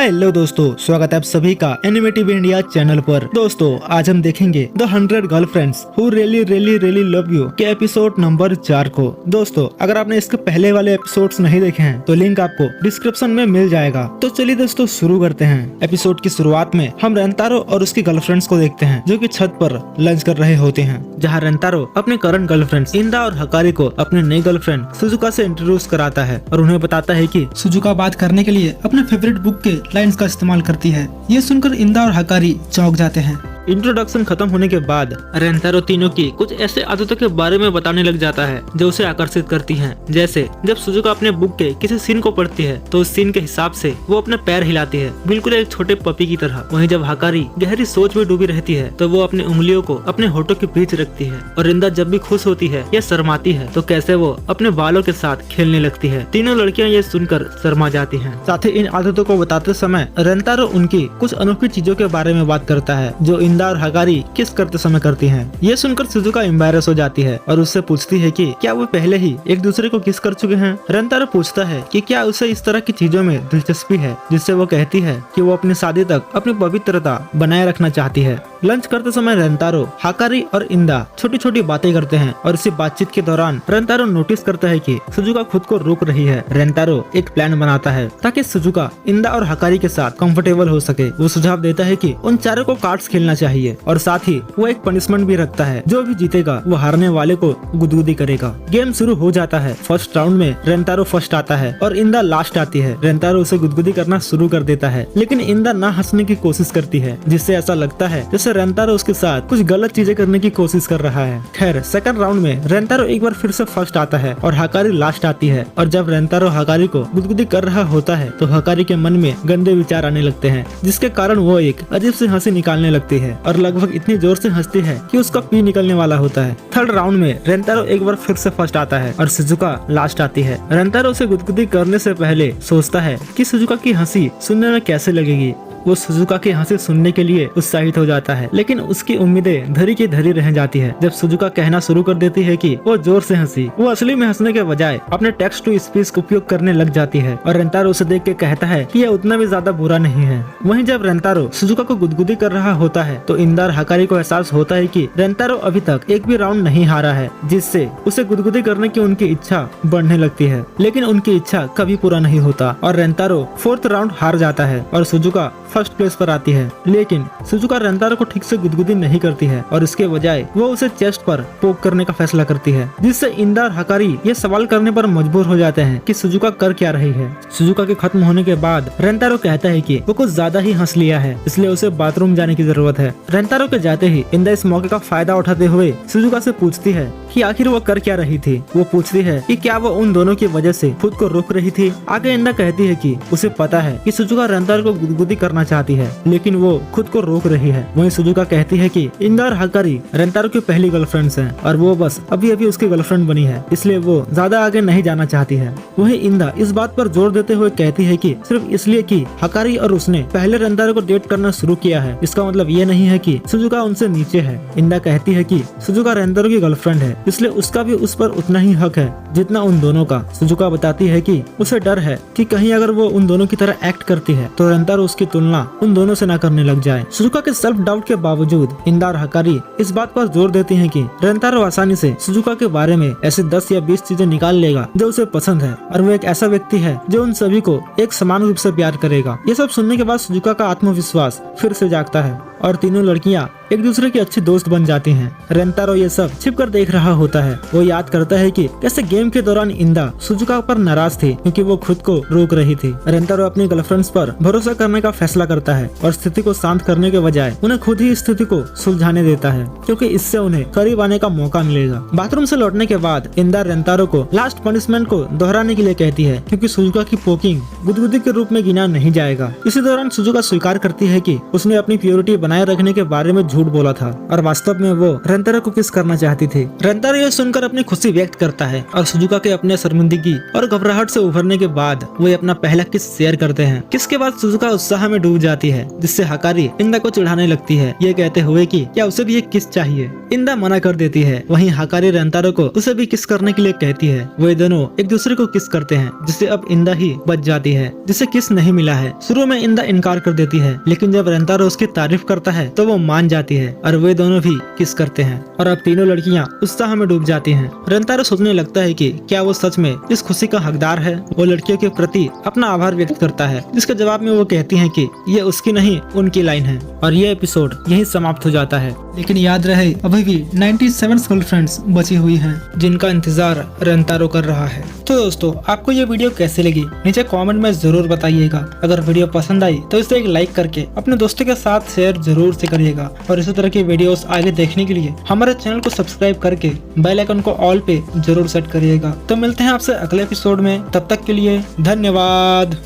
Hello दोस्तों, स्वागत है आप सभी का एनिमेटिव इंडिया चैनल पर। दोस्तों आज हम देखेंगे the 100 girlfriends who really really really love you के एपिसोड नंबर 4 को। दोस्तों अगर आपने इसके पहले वाले एपिसोड्स नहीं देखे हैं तो लिंक आपको डिस्क्रिप्शन में मिल जाएगा। तो चलिए दोस्तों शुरू करते हैं। एपिसोड की शुरुआत में हम रेंतारो और उसकी गर्लफ्रेंड्स को देखते हैं जो कि छत पर लंच कर रहे होते हैं, जहाँ रेंतारो अपने करंट गर्लफ्रेंड्स इंदा और हकारी को अपने नई गर्लफ्रेंड सुजुका से इंट्रोड्यूस कराता है और उन्हें बताता है कि सुजुका बात करने के लिए अपने फेवरेट बुक के लाइंस का इस्तेमाल करती है। ये सुनकर इंदा और हकारी चौंक जाते हैं। इंट्रोडक्शन खत्म होने के बाद रेंतारो तीनों की कुछ ऐसे आदतों के बारे में बताने लग जाता है जो उसे आकर्षित करती हैं। जैसे जब सुजुका अपने बुक के किसी सीन को पढ़ती है तो उस सीन के हिसाब से वो अपने पैर हिलाती है, बिल्कुल एक छोटे पपी की तरह। वहीं जब हकारी गहरी सोच में डूबी रहती है तो वो अपनी उंगलियों को अपने होठों के बीच रखती है। और रिंदा जब भी खुश होती है या शर्माती है तो कैसे वो अपने बालों के साथ खेलने लगती है। तीनों लड़कियां ये सुनकर शर्मा जाती हैं। साथ ही इन आदतों को बताते समय रेंतारो उनकी कुछ अनोखी चीजों के बारे में बात करता है जो इंदा और हकारी किस करते समय करती हैं। ये सुनकर सुजुका एम्बैरेस हो जाती है और उससे पूछती है कि क्या वो पहले ही एक दूसरे को किस कर चुके हैं। रेंतारो पूछता है कि क्या उसे इस तरह की चीजों में दिलचस्पी है, जिससे वो कहती है कि वो अपनी शादी तक अपनी पवित्रता बनाए रखना चाहती है। लंच करते समय रेंतारो, हकारी और इंदा छोटी छोटी बातें करते हैं और इसी बातचीत के दौरान रेंतारो नोटिस करता है कि सुजुका खुद को रोक रही है। रेंतारो एक प्लान बनाता है ताकि सुजुका इंदा और हकारी के साथ कंफर्टेबल हो सके। वो सुझाव देता है कि उन चारों को कार्ड्स खेलना चाहिए और साथ ही वो एक पनिशमेंट भी रखता है, जो भी जीतेगा वो हारने वाले को गुदगुदी करेगा। गेम शुरू हो जाता है। फर्स्ट राउंड में रेंतारो फर्स्ट आता है और इंदा लास्ट आती है। रेंतारो उसे गुदगुदी करना शुरू कर देता है, लेकिन इंदा ना हंसने की कोशिश करती है, जिससे ऐसा लगता है जैसे रेंतारो उसके साथ कुछ गलत चीजें करने की कोशिश कर रहा है। खैर सेकंड राउंड में रेंतारो एक बार फिर से फर्स्ट आता है और हकारी लास्ट आती है। और जब रेंतारो हकारी को गुदगुदी कर रहा होता है तो हकारी के मन में गंदे विचार आने लगते हैं, जिसके कारण वो एक अजीब सी हंसी निकालने लगती है और लगभग इतनी जोर से हंसती है कि उसका पी निकलने वाला होता है। थर्ड राउंड में रेंतारो एक बार फिर से फर्स्ट आता है और सुजुका लास्ट आती है। रेंतारो उसे गुदगुदी करने से पहले सोचता है कि सुजुका की हंसी सुनने में कैसे लगेगी। वो सुजुका की हंसी सुनने के लिए उत्साहित हो जाता है, लेकिन उसकी उम्मीदें धरी की धरी रह जाती है जब सुजुका कहना शुरू कर देती है कि वो जोर से हंसी। वो असली में हंसने के बजाय अपने टेक्स्ट टू स्पीच का उपयोग करने लग जाती है और रेंतारो उसे देख के कहता है कि यह उतना भी ज्यादा बुरा नहीं है। वहीं जब रेंतारो सुजुका को गुदगुदी कर रहा होता है तो इंदा और हकारी को एहसास होता है कि रेंतारो अभी तक एक भी राउंड नहीं हारा है, जिससे उसे गुदगुदी करने की उनकी इच्छा बढ़ने लगती है। लेकिन उनकी इच्छा कभी पूरा नहीं होता और रेंतारो फोर्थ राउंड हार जाता है और सुजुका फर्स्ट प्लेस पर आती है। लेकिन सुजुका रेंतारो को ठीक से गुदगुदी नहीं करती है और इसके बजाय वो उसे चेस्ट पर पोक करने का फैसला करती है, जिससे इंदा और हकारी ये सवाल करने पर मजबूर हो जाते हैं कि सुजुका कर क्या रही है। सुजुका के खत्म होने के बाद रेंतारो कहता है कि वो कुछ ज्यादा ही हंस लिया है, इसलिए उसे बाथरूम जाने की जरूरत है। रेंतारो के जाते ही इंदा इस मौके का फायदा उठाते हुए सुजुका से पूछती है कि आखिर वो कर क्या रही थी। वो पूछती है कि क्या वो उन दोनों की वजह से खुद को रोक रही थी। आगे इंदा कहती है कि उसे पता है कि सुजुका रेंतारो को गुदगुदी करना चाहती है, लेकिन वो खुद को रोक रही है। वहीं सुजुका कहती है कि इंदा और हकारी रेंतारो की पहली गर्लफ्रेंड्स हैं और वो बस अभी अभी उसकी गर्लफ्रेंड बनी है, इसलिए वो ज्यादा आगे नहीं जाना चाहती है। वहीं इंदा इस बात पर जोर देते हुए कहती है कि सिर्फ इसलिए कि हकारी और उसने पहले रेंतारो को डेट करना शुरू किया है, इसका मतलब ये नहीं है कि सुजुका उनसे नीचे है। इंदा कहती है कि सुजुका रेंतारो की गर्लफ्रेंड है, इसलिए उसका भी उस पर उतना ही हक है जितना उन दोनों का। सुजुका बताती है कि उसे डर है कि कहीं अगर वो उन दोनों की तरह एक्ट करती है तो रेंतारो उसकी तुलना उन दोनों से ना करने लग जाए। सुजुका के सेल्फ डाउट के बावजूद इंदा और हकारी इस बात पर जोर देती हैं कि रेंतारो आसानी से सुजुका के बारे में ऐसे 10 या 20 चीजें निकाल लेगा जो उसे पसंद है और वो एक ऐसा व्यक्ति है जो उन सभी को एक समान रूप से प्यार करेगा। ये सब सुनने के बाद सुजुका का आत्मविश्वास फिर से जागता है और तीनों लड़कियां एक दूसरे की अच्छी दोस्त बन जाती हैं। रेंतारो ये सब छिपकर देख रहा होता है। वो याद करता है कि कैसे गेम के दौरान इंदा सुजुका पर नाराज थी क्योंकि वो खुद को रोक रही थी। रेंतारो अपनी गर्लफ्रेंड्स पर भरोसा करने का फैसला करता है और स्थिति को शांत करने के बजाय उन्हें खुद ही स्थिति को सुलझाने देता है, क्योंकि इससे उन्हें करीब आने का मौका मिलेगा। बाथरूम से लौटने के बाद इंदा रेंतारो को लास्ट पनिशमेंट को दोहराने के लिए कहती है, क्योंकि सुजुका की पोकिंग गुदगुदी के रूप में गिना नहीं जाएगा। इसी दौरान सुजुका स्वीकार करती है कि उसने अपनी प्योरिटी बनाए रखने के बारे में झूठ झूठ बोला था और वास्तव में वो रेंतारो को किस करना चाहती थी। रेंतारो ये सुनकर अपनी खुशी व्यक्त करता है और सुजुका के अपने शर्मिंदगी और घबराहट से उभरने के बाद वो अपना पहला किस शेयर करते हैं। किस के बाद सुजुका उत्साह में डूब जाती है, जिससे हकारी इंदा को चिढ़ाने लगती है, ये कहते हुए कि क्या उसे भी एक किस चाहिए। इंदा मना कर देती है। वहीं हकारी रेंतारो को उसे भी किस करने के लिए कहती है। वे दोनों एक दूसरे को किस करते हैं, जिससे अब इंदा ही बच जाती है, जिसे किस नहीं मिला है। शुरू में इंदा इनकार कर देती है, लेकिन जब रेंतारो उसकी तारीफ करता है तो वो मान जाती है और वे दोनों भी किस करते हैं और अब तीनों लड़कियां उत्साह में डूब जाती हैं। रेंतारो सोचने लगता है कि क्या वो सच में इस खुशी का हकदार है। वो लड़कियों के प्रति अपना आभार व्यक्त करता है, जिसके जवाब में वो कहती हैं कि ये उसकी नहीं उनकी लाइन है और ये एपिसोड यहीं समाप्त हो जाता है। लेकिन याद रहे अभी भी 97 गर्लफ्रेंड्स बची हुई हैं जिनका इंतजार रेंतारो कर रहा है। तो दोस्तों, आपको ये वीडियो कैसी लगी नीचे कमेंट में जरूर बताइएगा। अगर वीडियो पसंद आई तो इसे एक लाइक करके अपने दोस्तों के साथ शेयर जरूर से करिएगा और इसी तरह की वीडियोस आगे देखने के लिए हमारे चैनल को सब्सक्राइब करके बेल आइकन को ऑल पे जरूर सेट करिएगा। तो मिलते हैं आपसे अगले एपिसोड में, तब तक के लिए धन्यवाद।